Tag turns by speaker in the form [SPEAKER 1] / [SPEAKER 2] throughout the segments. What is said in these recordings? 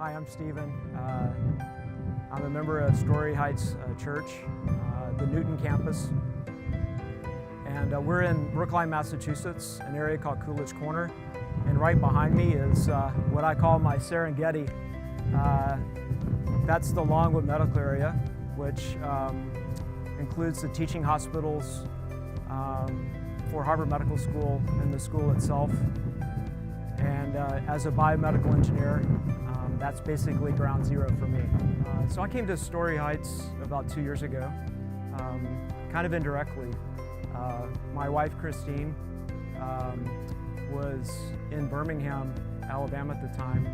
[SPEAKER 1] Hi, I'm Stephen. I'm a member of StoryHeights Church, the Newton campus. And we're in Brookline, Massachusetts, an area called Coolidge Corner. And right behind me is what I call my Serengeti. That's the Longwood Medical Area, which includes the teaching hospitals for Harvard Medical School and the school itself. And as a biomedical engineer, that's basically ground zero for me. So I came to StoryHeights about 2 years ago, kind of indirectly. My wife, Christine, was in Birmingham, Alabama at the time,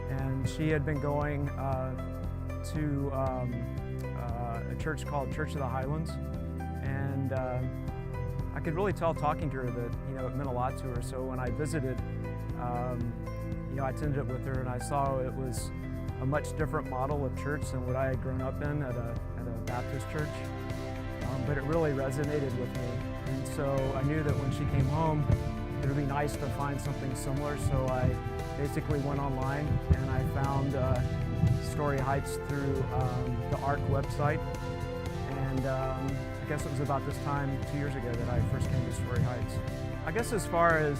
[SPEAKER 1] and she had been going to a church called Church of the Highlands, and I could really tell talking to her that it meant a lot to her. So when I visited, I attended it with her, and I saw it was a much different model of church than what I had grown up in at a Baptist church. But it really resonated with me, and so I knew that when she came home, it would be nice to find something similar. So I basically went online and I found StoryHeights through the ARC website, and I guess it was about this time 2 years ago that I first came to StoryHeights. I guess as far as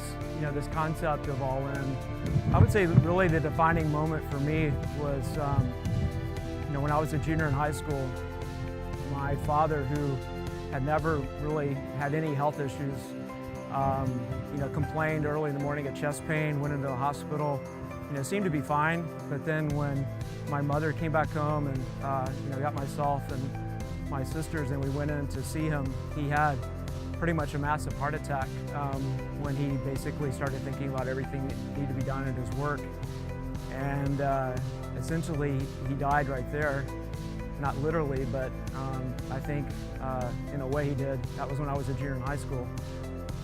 [SPEAKER 1] this concept of all in, I would say really the defining moment for me was when I was a junior in high school. My father, who had never really had any health issues, complained early in the morning of chest pain, went into the hospital, seemed to be fine. But then when my mother came back home and got myself and my sisters and we went in to see him, he had pretty much a massive heart attack when he basically started thinking about everything that needed to be done in his work. And essentially he died right there. Not literally, but I think in a way he did. That was when I was a junior in high school.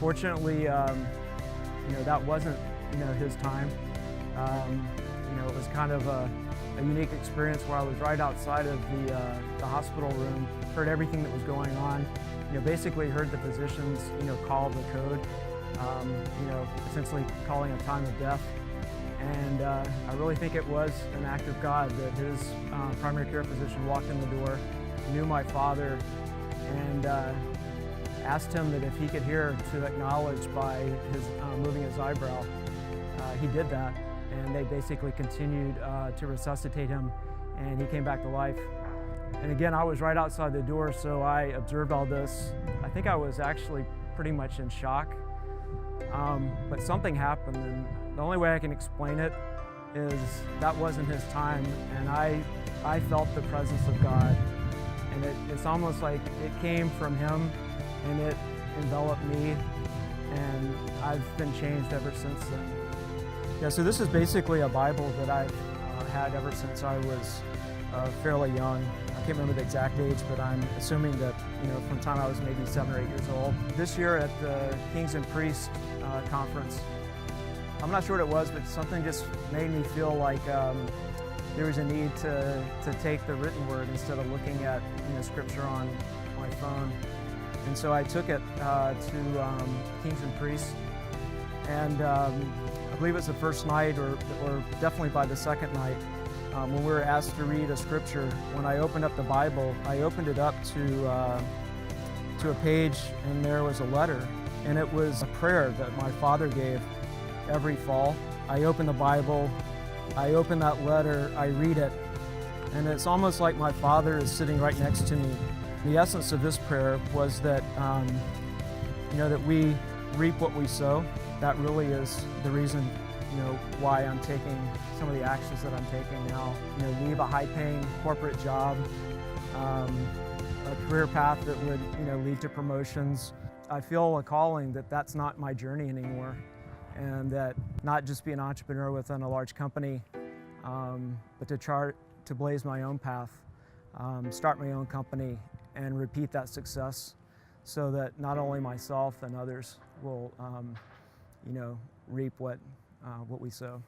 [SPEAKER 1] Fortunately, that wasn't his time. It was kind of a unique experience where I was right outside of the hospital room, heard everything that was going on. Basically heard the physicians call the code, essentially calling a time of death. And I really think it was an act of God that his primary care physician walked in the door, knew my father, and asked him that if he could hear to acknowledge by his moving his eyebrow. He did that, and they basically continued to resuscitate him, and he came back to life. And again, I was right outside the door, so I observed all this. I think I was actually pretty much in shock, but something happened, and the only way I can explain it is that wasn't his time, and I felt the presence of God, and it's almost like it came from him, and it enveloped me, and I've been changed ever since then. Yeah, so this is basically a Bible that I've had ever since I was fairly young. I can't remember the exact age, but I'm assuming that from the time I was maybe 7 or 8 years old. This year at the Kings and Priests conference, I'm not sure what it was, but something just made me feel like there was a need to take the written word instead of looking at scripture on my phone. And so I took it to Kings and Priests, and I believe it was the first night, or definitely by the second night, when we were asked to read a scripture. When I opened up the Bible, I opened it up to a page, and there was a letter, and it was a prayer that my father gave every fall. I open the Bible, I open that letter, I read it, and it's almost like my father is sitting right next to me. The essence of this prayer was that, that we reap what we sow. That really is the reason, why I'm taking some of the actions that I'm taking now. Leave a high-paying corporate job, a career path that would, lead to promotions. I feel a calling that that's not my journey anymore, and that not just be an entrepreneur within a large company, but to blaze my own path, start my own company, and repeat that success, so that not only myself and others will, reap what we sow.